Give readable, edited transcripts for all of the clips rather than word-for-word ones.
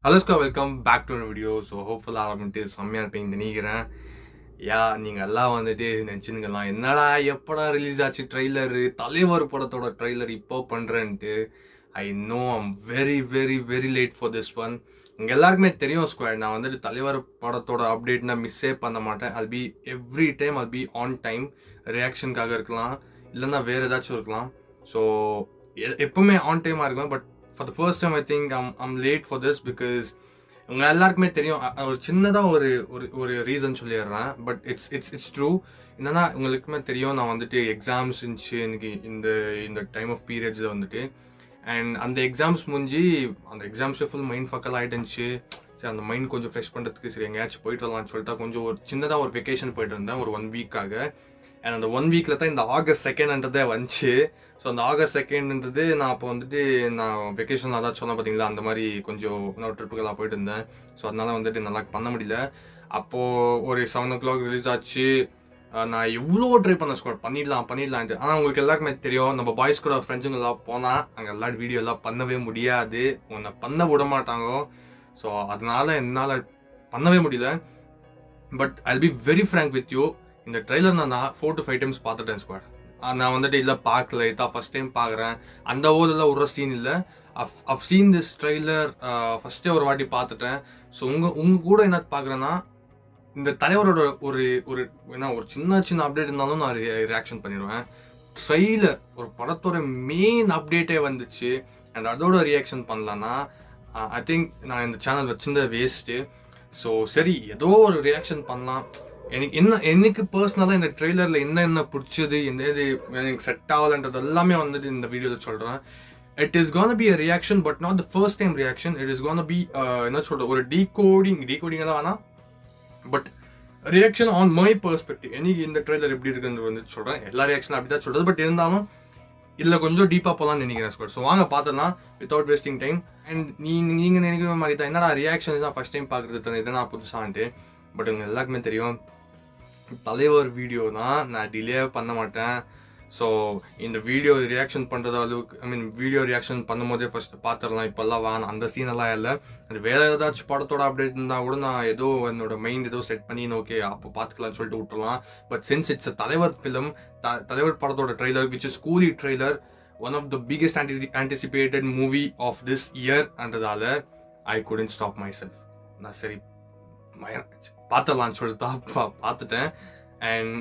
Hello, welcome back to a video. So hopefully ஆரம்பிட்டு செம்மையா இருப்பீங்கன்னு நினைக்கிறேன். நீங்க எல்லாம் வந்துட்டு நினைச்சுங்கலாம் என்னடா எப்படா ரிலீஸ் ஆச்சு ட்ரெய்லரு, தலைவர் படத்தோட ட்ரெய்லர் இப்போ பண்றேன்ட்டு. I know I'm very very very late for this one. உங்க எல்லாருக்குமே தெரியும் ஸ்குவாட், நான் வந்துட்டு தலைவர் படத்தோட அப்டேட் நான் மிஸ்ஸே பண்ண மாட்டேன். I'll be every time I'll be on time. ரியாக்ஷனுக்காக இருக்கலாம், இல்லைன்னா வேற ஏதாச்சும் இருக்கலாம். ஸோ எப்பவுமே ஆன் டைமாக இருக்கும். But for the first time I think I'm late for this because உங்க எல்லாருக்குமே தெரியும். ஒரு சின்னதா ஒரு ஒரு ரீசன் சொல்லிடுறேன். But it's true. என்னன்னா உங்களுக்குமே தெரியும், நான் வந்துட்டு எக்ஸாம்ஸ் இருந்துச்சு எனக்கு இந்த டைம் ஆஃப் பீரியட்ஸில் வந்துட்டு. அண்ட் அந்த எக்ஸாம்ஸ் முடிஞ்சு அந்த எக்ஸாம்ஸே ஃபுல் மைண்ட் ஃபக்கல் ஆகிட்டுச்சு. சரி, அந்த மைண்ட் கொஞ்சம் ஃப்ரெஷ் பண்ணுறதுக்கு சரி எங்கேயாச்சும் போயிட்டு வரலாம்னு சொல்லிட்டு கொஞ்சம் ஒரு சின்னதாக ஒரு வெக்கேஷன் போயிட்டு இருந்தேன் ஒரு 1 வீக்காக. அண்ட் அந்த 1 வீக்கில் தான் இந்த August 2 வந்துச்சு. ஸோ அந்த August 2 நான் அப்போ வந்துட்டு நான் வெக்கேஷனில் அதான் சொன்னேன் பார்த்தீங்களா, அந்த மாதிரி கொஞ்சம் இன்னொரு ட்ரிப்புக்கெல்லாம் போயிட்டு இருந்தேன். ஸோ அதனால வந்துட்டு நல்லா பண்ண முடியல. அப்போது ஒரு 7 o'clock ரிலீஸ் ஆச்சு. நான் எவ்வளோ ட்ரை பண்ண ஸ்குவாட் பண்ணிடலான்ட்டு. ஆனால் உங்களுக்கு எல்லாருக்குமே தெரியும், நம்ம பாய்ஸ் கூட ஃப்ரெண்ட்ஸுங்க எல்லாம் போனால் அங்கே எல்லாம் வீடியோ எல்லாம் பண்ணவே முடியாது, உன்னை பண்ண விட மாட்டாங்க. ஸோ அதனால என்னால் பண்ணவே முடியல. But I'll be very frank with you, இந்த ட்ரெய்லர் நான் 4 to 5 times பார்த்துட்டேன் ஸ்குவாட். நான் வந்துட்டு இல்லை பார்க்கல, இதான் ஃபர்ஸ்ட் டைம் பார்க்குறேன். அந்த ஊரில் ஒரு சீன் இல்லை. I've seen this ட்ரெய்லர் ஃபர்ஸ்டே ஒரு வாட்டி பார்த்துட்டேன். ஸோ உங்க கூட என்ன பார்க்குறேன்னா, இந்த தலைவரோட ஒரு ஒரு ஏன்னா ஒரு சின்ன அப்டேட் இருந்தாலும் நான் ரியாக்ஷன் பண்ணிடுவேன். ட்ரெய்லர் ஒரு படத்தோட மெயின் அப்டேட்டே வந்துச்சு அண்ட் அதோட ரியாக்ஷன் பண்ணலன்னா ஐ திங்க் நான் இந்த சேனல் வச்சிருந்த வேஸ்ட்டு. ஸோ சரி, ஏதோ ஒரு ரியாக்ஷன் பண்ணலாம். எனக்கு பர்சனலாக இந்த ட்ரெய்லரில் என்ன பிடிச்சது, எந்த இது எனக்கு செட் ஆகலன்றது எல்லாமே வந்துட்டு இந்த வீடியோவில் சொல்கிறேன். It is gonna be a reaction, but not the first time reaction. It is gonna be என்ன சொல்கிறது, ஒரு டீகோடிங் எல்லாம் வேணாம், but reaction on my perspective. எனக்கு இந்த ட்ரெய்லர் எப்படி இருக்குன்னு வந்து சொல்கிறேன். எல்லா ரியாக்ஷனும் அப்படி தான் சொல்கிறது. பட் இருந்தாலும் இதில் கொஞ்சம் டீப்பாக போகலான்னு நினைக்கிறேன் ஸ்குவாட். ஸோ வாங்க பார்த்துடலாம் வித்தவுட் வேஸ்டிங் டைம். அண்ட் நீங்கள் நினைக்கிற மாதிரி தான், என்னடா ரியாக்ஷன் தான் ஃபர்ஸ்ட் டைம் பார்க்குறது தானே இதெல்லாம் புதுசான்ட்டு. பட் உங்கள் எல்லாருக்குமே தெரியும், தலைவர் வீடியோனா நான் டிலே பண்ண மாட்டேன். ஸோ இந்த வீடியோ ரியாக்ஷன் பண்ணுறது அளவுக்கு வீடியோ ரியாக்ஷன் பண்ணும்போதே ஃபர்ஸ்ட் பார்த்துடலாம். இப்போல்லாம் வேணாம், அந்த சீனெல்லாம் இல்லை. அது வேறு ஏதாச்சும் படத்தோட அப்டேட் இருந்தால் கூட நான் ஏதோ என்னோட மைண்ட் ஏதோ செட் பண்ணி ஓகே அப்போ பார்த்துக்கலாம்னு சொல்லிட்டு விட்டுறலாம். பட் சின்ஸ் இட்ஸ் அ தலைவர் ஃபிலிம், தலைவர் படத்தோட trailer which is Coolie trailer, one of the biggest anticipated movie of this இயர்ன்றதால I couldn't stop myself. நான் சரி பார்த்துடலான்னு சொல்லிட்டு தான் பார்த்துட்டேன். அண்ட்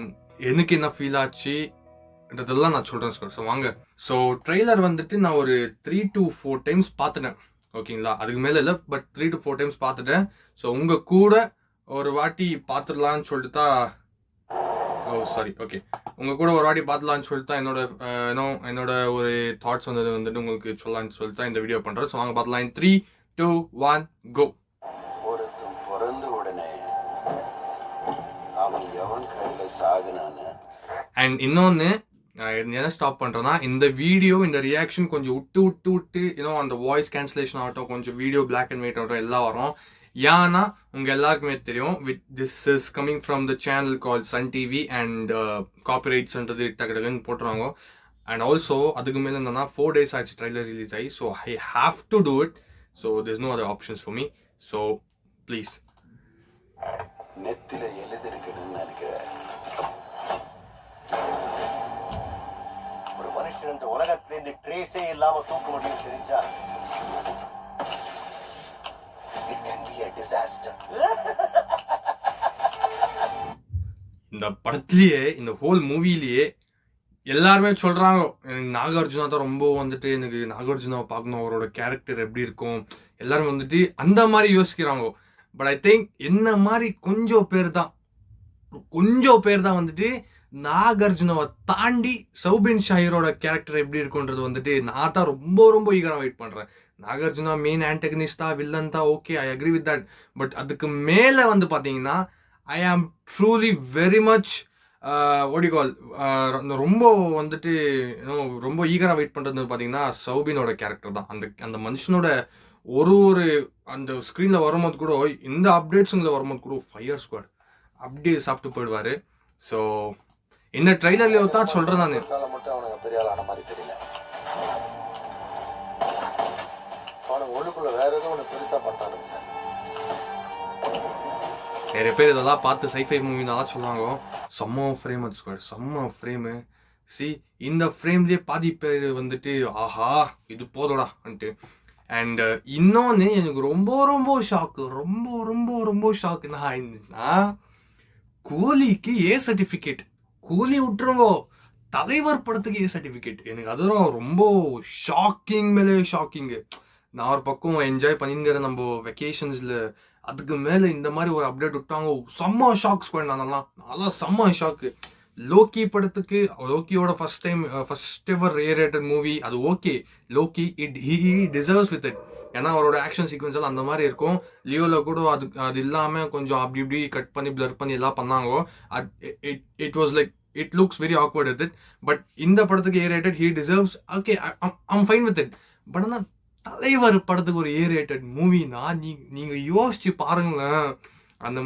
எனக்கு என்ன ஃபீல் ஆச்சுன்றதெல்லாம் நான் சொல்கிறேன் சார். ஸோ வாங்க. ஸோ ட்ரெய்லர் வந்துட்டு நான் ஒரு 3 to 4 times பார்த்துட்டேன், ஓகேங்களா? அதுக்கு மேலே இல்லை, பட் 3 to 4 times பார்த்துட்டேன். ஸோ உங்கள் கூட ஒரு வாட்டி பார்த்துடலான்னு சொல்லிட்டு தான் உங்கள் கூட ஒரு வாட்டி பார்த்துலான்னு சொல்லிட்டு தான் என்னோட ஒரு தாட்ஸ் வந்துட்டு உங்களுக்கு சொல்லலான்னு சொல்லிட்டு தான் இந்த வீடியோ பண்ணுறேன். ஸோ வாங்க பார்த்துலாம். 3, 2, 1 கோ. அண்ட் இன்னொன்று என்ன ஸ்டாப் பண்ணுறேன்னா, இந்த வீடியோ இந்த ரியாக்ஷன் கொஞ்சம் விட்டு அந்த வாய்ஸ் கேன்சலேஷன் ஆகட்டும், கொஞ்சம் வீடியோ பிளாக் அண்ட் ஒயிட் ஆகட்டும் எல்லாம் வரும். ஏன்னா உங்கள் எல்லாருக்குமே தெரியும், this is coming from the channel call Sun TV and காப்பிரைட்ஸ்ன்றது டக்குன்னு போட்டுருவாங்க. அண்ட் ஆல்சோ அதுக்கு மேலே என்னன்னா 4 days ஆச்சு ட்ரெய்லர் ரிலீஸ் ஆகி. So I have to do it. So there's no other options for me. So please. நெத்தில எழுதிருக்குன்னு நினைக்கிறேன். ஒரு மனுஷன் இந்த உலகத்திலிருந்து ட்ரேஸே இல்லாம தூக்க முடியும் தெரிஞ்சா, it can be a disaster. இந்த படத்திலேயே இந்த ஹோல் மூவிலேயே எல்லாருமே சொல்றாங்க, எனக்கு நாகார்ஜுனா தான் ரொம்ப வந்துட்டு எனக்கு நாகார்ஜுனாவை பார்க்கணும், அவரோட கேரக்டர் எப்படி இருக்கும், எல்லாரும் வந்துட்டு அந்த மாதிரி யோசிக்கிறாங்க. பட் ஐ திங்க் என்ன மாதிரி கொஞ்சம் பேர் தான் வந்துட்டு நாகார்ஜுனாவை தாண்டி சௌபின் ஷாஹிரோட கேரக்டர் எப்படி இருக்குன்றது வந்துட்டு நான் தான் ரொம்ப ஈகரா வெயிட் பண்றேன். நாகார்ஜுனா மெயின் ஆன்டகனிஸ்டா வில்லன் தான், okay, I agree with that. But அதுக்கு மேலே வந்து பார்த்தீங்கன்னா ஐ ஆம் ட்ரூலி வெரி மச் ரொம்ப வந்துட்டு ரொம்ப ஈகரா வெயிட் பண்றது பார்த்தீங்கன்னா சௌபினோட கேரக்டர் தான். அந்த மனுஷனோட ஒரு அந்த ஸ்க்ரீனில் வரும்போது கூட, இந்த அப்டேட்ஸுங்களை வரும்போது கூட ஃபயர் ஸ்குவாட் அப்படியே சாப்பிட்டு போயிடுவாரு. ஸோ இந்த ட்ரெய்லர்ல தான் சொல்கிறேன் நான். மட்டும் அவனுக்கு பெரிய ஆளான மாதிரி தெரியல, அவனுக்கு ஒழுக்குள்ள வேற எதுவும் நிறைய பேர் இதெல்லாம் பார்த்து சைஃபை மூவி நல்லா சொல்லுவாங்க. செம்ம ஃப்ரேம் அது ஸ்குவாட், செம்ம ஃப்ரேமு. சி இந்த ஃப்ரேம்லேயே பாதி பேர் வந்துட்டு ஆஹா இது போதோடான்ட்டு. அண்ட் இன்னொன்று எனக்கு ரொம்ப ரொம்ப ஷாக்கு, ரொம்ப ரொம்ப ரொம்ப ஷாக்குன்னா இருந்துச்சுன்னா, கோலிக்கு ஏ சர்டிஃபிகேட். கோலி விட்டுருங்கோ, தலைவர் படத்துக்கு ஏ சர்டிஃபிகேட். எனக்கு அதுதான் ரொம்ப ஷாக்கிங் மேலே ஷாக்கிங்கு. நான் ஒரு பக்கம் என்ஜாய் பண்ணிங்கிற நம்ம வெக்கேஷன்ஸில், அதுக்கு மேலே இந்த மாதிரி ஒரு அப்டேட் விட்டாங்க. செம்ம ஷாக் ஸ்குவாட். நல்லா செம்ம ஷாக்கு. லோக்கி படத்துக்கு, லோக்கியோட ஃபர்ஸ்ட் எவர் ரேட்டட் மூவி அது. Okay, Lokki he deserves with it. ஏன்னா அவரோட ஆக்ஷன் சீக்வன்ஸ் எல்லாம் அந்த மாதிரி இருக்கும். லியோல கூட அது இல்லாமல் கொஞ்சம் அப்படி இப்படி கட் பண்ணி பிளர் பண்ணி எல்லாம் பண்ணாங்க. It was like it looks very awkward with it. But இந்த படத்துக்கு ஏ rated, he deserves. Okay, I'm fine with it. But ஆனால் தலைவர் படத்துக்கு ஒரு ஏ ரேட்டட் மூவினா நீங்க யோசிச்சு பாருங்களேன். அந்த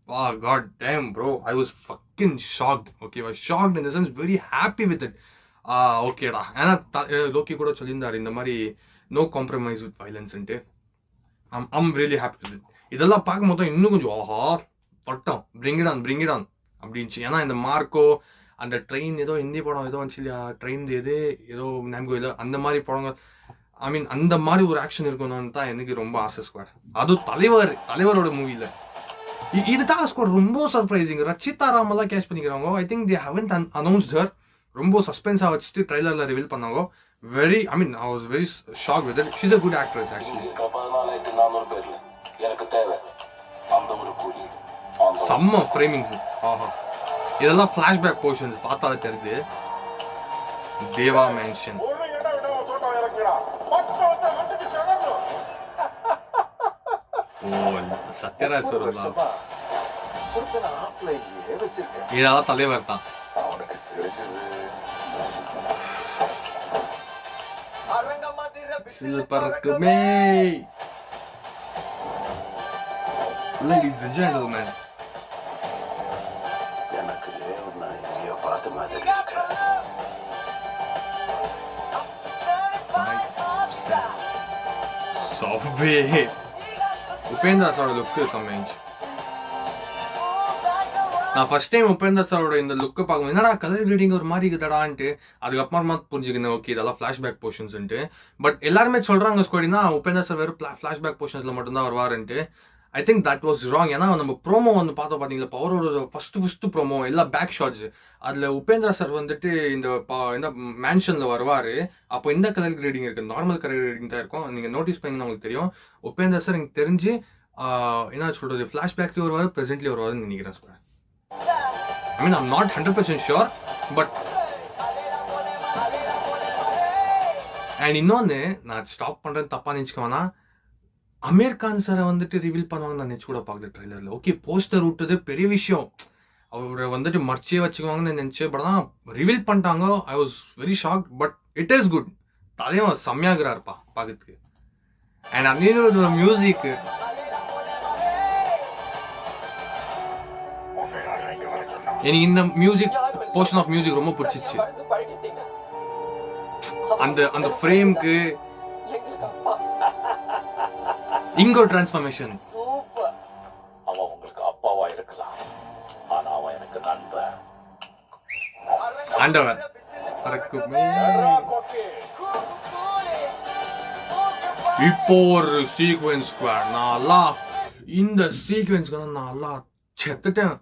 God damn bro, I was fucking shocked. Okay, I was shocked in the sense very happy with it. Okay da. ஏன்னா லோக்கி கூட சொல்லியிருந்தாரு இந்த மாதிரி நோ காம்ப்ரமைஸ் வித் வயலன்ஸ்ன்ட்டு. I'm really happy with it. இதெல்லாம் பார்க்கும்போது இன்னும் கொஞ்சம் ஆஹா பட்டம் bring it on அப்படின்ச்சு. ஏன்னா இந்த மார்க்கோ, அந்த ட்ரெயின் ஏதோ ஹிந்தி படம் ஏதோ வந்துச்சு இல்லையா, ட்ரெயின் ஏதோ நாம்கோ ஏதோ அந்த மாதிரி படங்கள், ஐ மீன் அந்த மாதிரி ஒரு ஆக்ஷன் இருக்கணும்னு தான் எனக்கு ரொம்ப ஆசை ஸ்குவாட். அதுவும் தலைவரோட மூவியில் இதுதான் ஸ்குவாட் ரொம்ப சர்ப்ரைசிங். ரச்சிதா ராமெல்லாம் கேஷ் பண்ணிக்கிறாங்க. I think they haven't announced her. ரொம்ப சஸ்பென்ஸாக வச்சுட்டு ட்ரைலரில் ரிவீல் பண்ணாங்க. I was very shocked with it. She's a good actress actually. செம்ம ஃப்ரேமிங்ஸ். ஆஹா, இதெல்லாம் ஃபிளாஷ்பேக் போர்ஷன்ஸ் பார்த்தாலே தெரியுது. தேவா மேன்ஷன். சத்யராஜ் சொல்லலாம். இதெல்லாம் தலைவர் தான். பறக்குமே. Ladies and gentlemen, உபேந்திரா சாரோட லுக்கு செம்மைச்சு. நான் ஃபர்ஸ்ட் டைம் உபேந்திரா சாரோட இந்த லுக்கை பார்க்கும் என்னடா கலர் ரீடிங் ஒரு மாதிரி இருக்குதாடான்ட்டு அதுக்கப்புறமா புரிஞ்சுக்கினேன். ஓகே, இதெல்லாம் ஃபிளாஷ்பேக் போர்ஷன்ஸ்ன்ட்டு. பட் எல்லாருமே சொல்றாங்க ஸ்கோடினா உபேந்திரா சார் வெறும் ஃபிளாஷ்பேக் போர்ஷன்ஸ்ல மட்டும்தான் வருவாருன்ட்டு. I think that was wrong. ஏன்னா நம்ம ப்ரோமோ வந்து பார்த்தோம் பார்த்தீங்களா, பவரோட ஃபர்ஸ்ட் ப்ரோமோ எல்லாம் பேக் ஷாட்ஸ். அதில் உபேந்திரா சார் வந்துட்டு இந்த மேன்ஷனில் வருவார். அப்போ இந்த கலர் கிரேடிங் இருக்குது, நார்மல் கலர் கிரேடிங் தான் இருக்கும். நீங்கள் நோட்டீஸ் பண்ணிங்கன்னா உங்களுக்கு தெரியும். உபேந்திரா சார் எனக்கு தெரிஞ்சு என்ன சொல்கிறது, ஃப்ளாஷ்பேக்லேயும் வருவார், ப்ரெசென்ட்லேயும் வருவாருன்னு நினைக்கிறேன் sir. I mean I'm not 100% sure. But and இன்னொன்று நான் ஸ்டாப் பண்ணுறது தப்பாக நினச்சிக்குவேன்னா, அமீர் கான் சாரை வந்துட்டு ரிவீல் பண்ணுவாங்க நான் நினச்சி கூட பார்க்குற ட்ரெய்லரில். ஓகே, போஸ்டர் விட்டது பெரிய விஷயம், அவரை வந்துட்டு மர்ச்சியே வச்சுக்குவாங்கன்னு நினச்சேன். பட் தான் ரிவீல் பண்ணிட்டாங்க. I was very shocked. But it is good. தலையும் செம்மையாகிறாருப்பா பார்க்கறதுக்கு. அண்ட் அந்த மியூசிக்கு எனக்கு இந்த மியூசிக் போர்ஷன் ஆஃப் மியூசிக் ரொம்ப பிடிச்சிச்சு. அந்த ஃப்ரேம்க்கு இங்கோ டிரான்ஸ்ஃபர்மேஷன். அவன் உங்களுக்கு அப்பாவா இருக்கலாம், ஆனா அவன் எனக்கு நண்பன். ஆண்டவர் இப்போ ஒரு சீக்வென்ஸ் நான் இந்த சீக்வென்ஸ்க்கு நான் செத்துட்டேன்.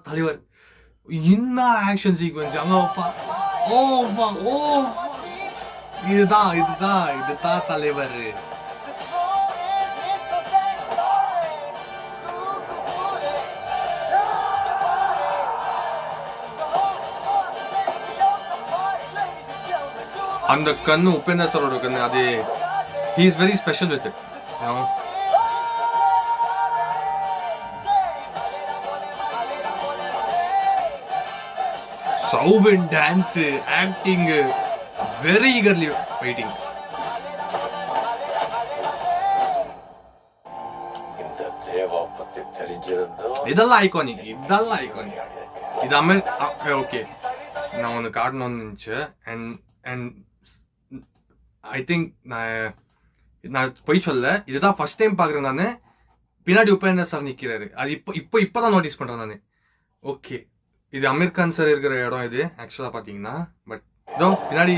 தலைவர் என்ன ஆக்ஷன் சீக்வென்ஸ் அங்கப்பா. இதுதான் தலைவர். அந்த கண்ணு உபேந்திர சாரோட கண்ணு, அது he is very special with it, you know. Soubin dance, acting, very eagerly waiting. இந்த தேவா பத்தி தெரிஞ்சிருந்தா இதெல்லாம் ஐகானிக். இது ஓகே, நான் ஒன்று காட்டணும்னு நினச்சேன். அண்ட் ஐ திங்க் நான் நான் போய் சொல்ல, இதுதான் ஃபர்ஸ்ட் டைம் பாக்குறேன் நானு. பின்னாடி உபேந்தர் சார் நிக்கிறாரு. அது இப்பதான் நோட்டீஸ் பண்றேன் நானு. ஓகே, இது அமீர் கான் சார் இருக்கிற இடம் இது ஆக்சுவலா பாத்தீங்கன்னா. பட் இதோ பின்னாடி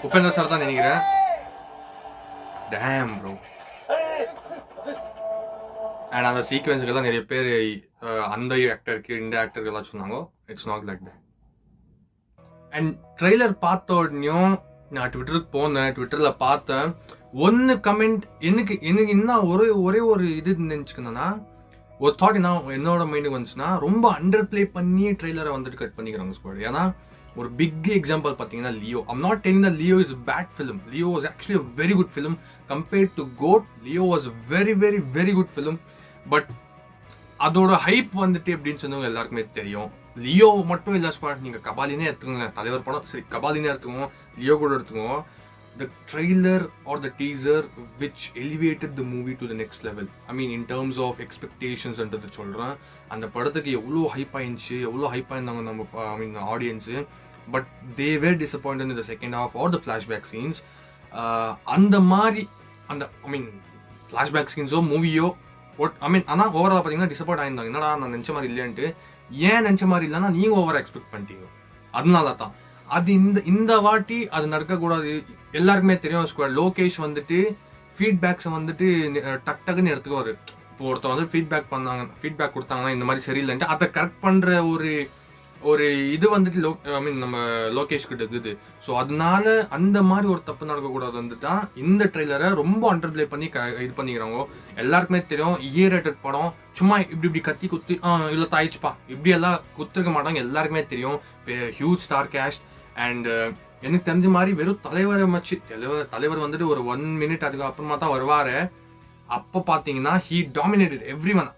உபேந்தர் சார் தான் நினைக்கிறேன். Dam bro. அண்ட் அந்த சீக்வன்ஸுக்கெல்லாம் நிறைய பேர் அந்த ஆக்டருக்கு இந்த ஆக்டருக்கு எல்லாம் சொன்னாங்க. It's not like that. And trailer பார்த்த உடனேயும் நான் ட்விட்டருக்கு போனேன், ட்விட்டர்ல பார்த்தேன். ஒன்னு கமெண்ட் எனக்கு என்ன ஒரே ஒரு இது நினைச்சுக்கணும்னா, ஒரு தாட் என்னோட மைண்டுக்கு வந்துச்சுன்னா, ரொம்ப அண்டர் பிளே பண்ணி ட்ரெய்லரை வந்துட்டு கட் பண்ணிக்கிறாங்க ஸ்குவாட். ஏன்னா ஒரு பிக் எக்ஸாம்பிள் பார்த்தீங்கன்னா Leo. I'm not telling that Leo is bad film. Leo was actually a very good film compared to GOAT. Leo was very very very good film. But அதோட ஹைப் வந்துட்டு எப்படின்னு சொன்னவங்க எல்லாருக்குமே தெரியும். லியோ மட்டும் இல்ல ஸ்குவாட், நீங்க கபாலினே எடுத்துக்கோங்க, தலைவர் படம் சரி கபாலினே எடுத்துக்குவோம், லியோ கூட எடுத்துக்குவோம். The trailer or the teaser which elevated the movie to the next level. I mean in terms of expectations என்றது சொல்றேன். அந்த படத்துக்கு எவ்வளோ ஹைப் ஆயிடுச்சு, எவ்வளோ ஹைப் ஆயிருந்தாங்க நம்ம audience. But they were disappointed in the second half or the flashback scenes. அந்த மாதிரி அந்த ஃபிளாஷ்பேக் சீன்ஸோ மூவியோ ஆனால் ஓவரால் பார்த்தீங்கன்னா டிசப்பாயிண்ட் ஆயிருந்தாங்க. என்னடா நான் நினச்ச மாதிரி இல்லைன்ட்டு. ஏன் நினச்ச மாதிரி இல்லைன்னா நீங்கள் ஓவராக எக்ஸ்பெக்ட் பண்ணிட்டீங்க. அதனால தான் அது இந்த வாட்டி அது நடக்கக்கூடாது. எல்லாருக்குமே தெரியும் ஸ்குவாட், லோகேஷ் வந்துட்டு ஃபீட்பேக்ஸை வந்துட்டு டக்குன்னு எடுத்துக்குவாரு. இப்போ ஒருத்தர் வந்து ஃபீட்பேக் கொடுத்தாங்கன்னா இந்த மாதிரி சரியில்லைன்ட்டு அதை கரெக்ட் பண்ணுற ஒரு இது வந்துட்டு நம்ம லோகேஷ் கிட்ட இருக்குது. ஸோ அதனால அந்த மாதிரி ஒரு தப்பு நடக்கக்கூடாது வந்துட்டா இந்த ட்ரெய்லரை ரொம்ப அண்டர் பிளே பண்ணி இது பண்ணிக்கிறாங்க. எல்லாருக்குமே தெரியும் ரேட்டட் படம் சும்மா இப்படி கத்தி குத்தி இல்லை தாயிச்சுப்பா இப்படி எல்லாம் குத்துருக்க மாட்டாங்க. எல்லாருக்குமே தெரியும் ஹியூஜ் ஸ்டார் கேஸ்ட். அண்ட் எனக்கு தெரிஞ்ச மாதிரி வெறும் தலைவர் வந்துட்டு ஒரு 1 minute அதுக்கப்புறமா தான் வருவாரு. அப்போ பார்த்தீங்கன்னா he dominated every one.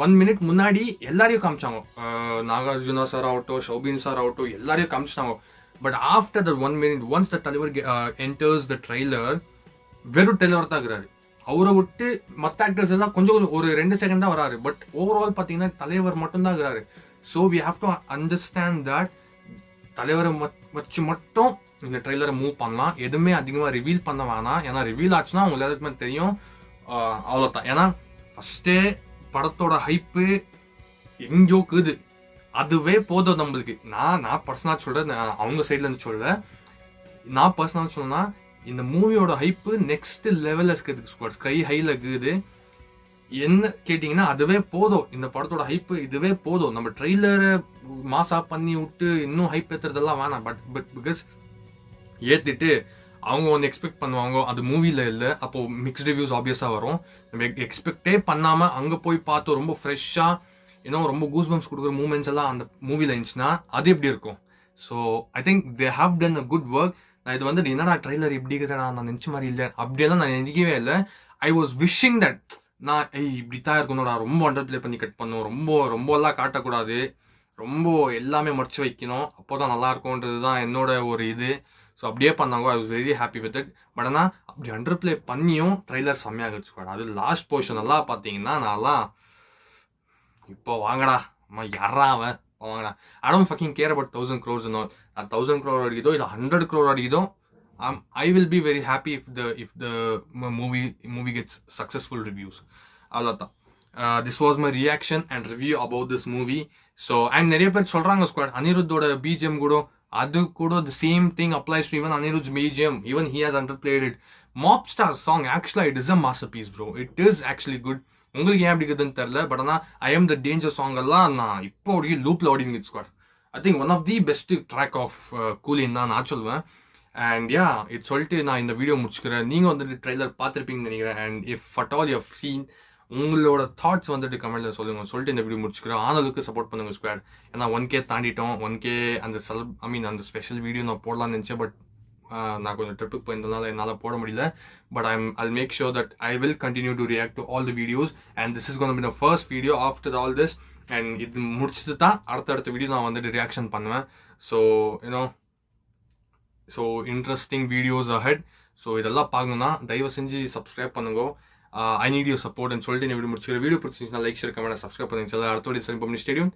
1 minute முன்னாடி எல்லாரையும் காமிச்சாங்க. நாகார்ஜுனா சார் ஆகட்டும், ஷோபின் சார் ஆகட்டும், எல்லாரையும் காமிச்சிட்டாங்க. But after the 1 minute once the Thalaivar enters the trailer, வெறும் தலைவர் தான் இருக்கிறாரு. அவரை விட்டு மற்ற ஆக்டர்ஸ் எல்லாம் கொஞ்சம் ஒரு 2 செகண்ட் தான் வராரு. பட் ஓவரால் பார்த்தீங்கன்னா தலைவர் மட்டும் தான் இருக்கிறாரு. So we have to understand that தலைவரை வச்சு மட்டும் இந்த ட்ரெய்லரை மூவ் பண்ணலாம். எதுவுமே அதிகமாக ரிவீல் பண்ண வேணாம். ஏன்னா ரிவீல் ஆச்சுன்னா உங்களுக்கு எல்லாருக்குமே தெரியும் அவ்வளோதான். ஏன்னா ஃபர்ஸ்டே படத்தோட ஹைப்பு எங்கேயோ இருக்குது, அதுவே போதும் நம்மளுக்கு. நான் பர்சனலாக சொல்கிறேன், அவங்க சைட்லேருந்து சொல்ல, நான் பர்சனலாக சொன்னா இந்த மூவியோட ஹைப்பு நெக்ஸ்ட் லெவலில் இருக்கிறதுக்கு ஸ்கை ஹையில் இருக்குது. என்ன கேட்டிங்கன்னா அதுவே போதும். இந்த படத்தோட ஹைப்பு இதுவே போதும். நம்ம ட்ரெய்லரை மாசா பண்ணி விட்டு இன்னும் ஹைப் ஏற்றுறதெல்லாம் வேணாம். பட் பிகாஸ் ஏற்றிட்டு அவங்க ஒன்று எக்ஸ்பெக்ட் பண்ணுவாங்க, அது மூவியில் இல்லை. அப்போ மிக்ஸ்ட் ரிவ்யூஸ் ஆப்வியஸாக வரும். நம்ம எக்ஸ்பெக்டே பண்ணாமல் அங்கே போய் பார்த்து ரொம்ப ஃப்ரெஷ்ஷாக இன்னும் ரொம்ப கூஸ் பம்ப்ஸ் கொடுக்குற மூமெண்ட்ஸ் எல்லாம் அந்த மூவியில் இருந்துச்சுன்னா அது எப்படி இருக்கும்? So I think they have done a good work. நான் இது வந்துட்டு என்னடா ட்ரெய்லர் இப்படி இருக்குதுடா நான் நினச்ச மாதிரி இல்லை அப்படியெல்லாம் நான் நினைக்கவே இல்லை. ஐ வாஸ் விஷிங் தட் நான் இப்படித்தான் இருக்கணும்டா, ரொம்ப அண்டர் பிளே பண்ணி கட் பண்ணும், ரொம்ப எல்லாம் காட்டக்கூடாது, ரொம்ப எல்லாமே மறைச்சு வைக்கணும், அப்போதான் நல்லா இருக்கும்ன்றது தான் என்னோட ஒரு இது. ஸோ அப்படியே பண்ணாங்க. I was very happy with it. But ஆனால் அப்படி அண்டர் பிளே பண்ணியும் ட்ரெய்லர் செம்மையாக வச்சுக்கோடா. அது லாஸ்ட் போர்ஷன் எல்லாம் பார்த்தீங்கன்னா நான்லாம் இப்போ வாங்கடா அம்மா யாராவன் வாங்கடா. I don't fucking care about 1000 crores and all. 1000 crore அடிக்குதோ இல்லை 100 crore அடிக்குதோ, I will be very happy if the movie gets successful reviews. அவ்வளோதான். This was my reaction and review about this movie. So and நிறைய பேர் சொல்றாங்க squad, அனிருத்தோட BGM கூட அது கூட the same thing applies to even Anirudh's BGM. Even he has underplayed it. Mobstar song actually it is a masterpiece bro. It is actually good. உங்களுக்கு ஏன் அப்படி இருக்குதுன்னு தெரியல. பட் ஆனால் I am the danger song எல்லாம் நான் இப்போ ஓடி லூப்ல ஓடிங்க squad. I think one of the best track of Coolin தான் நான் சொல்லுவேன். அண்ட் யா இட் சொல்லிட்டு நான் இந்த வீடியோ முடிச்சுக்கிறேன். நீங்கள் வந்துட்டு ட்ரெய்லர் பார்த்துருப்பீங்கன்னு நினைக்கிறேன். And if at all you have seen உங்களோட தாட்ஸ் வந்துட்டு கமெண்ட்ல சொல்லிட்டு இந்த வீடியோ முடிச்சுக்கிறேன். ஆனதுக்கு சப்போர்ட் பண்ணுங்க ஸ்குவாட். ஏன்னா 1K தாண்டிட்டோம். 1K அந்த அந்த ஸ்பெஷல் வீடியோ நான் போடலாம்னு நினச்சேன். பட் நான் கொஞ்சம் ட்ரிப்புக்கு போயிருந்ததுனால என்னால் போட முடியல. But I'll make sure that I will continue to react to all the videos and this is going to be the first video after all this. And இது முடிச்சுட்டு தான் அடுத்த வீடியோ நான் வந்துட்டு ரியாக்ஷன் பண்ணுவேன். So so interesting videos ahead. So இதெல்லாம் பார்க்கணுன்னா தயவு செஞ்சு சப்ஸ்கிரைப் பண்ணுங்க. ஐ நீட் யூர் சப்போர்ட்னு சொல்லிட்டு இந்த வீடியோ முடிச்சுக்கிறேன். வீடியோ பிடிச்சிருந்துச்சுன்னா லைக் ஷேர் கமெண்ட் சப்ஸ்கிரைப் பண்ணுங்க. அடுத்த வீடியோ சரி பண்ணி ஸ்டேடியம்.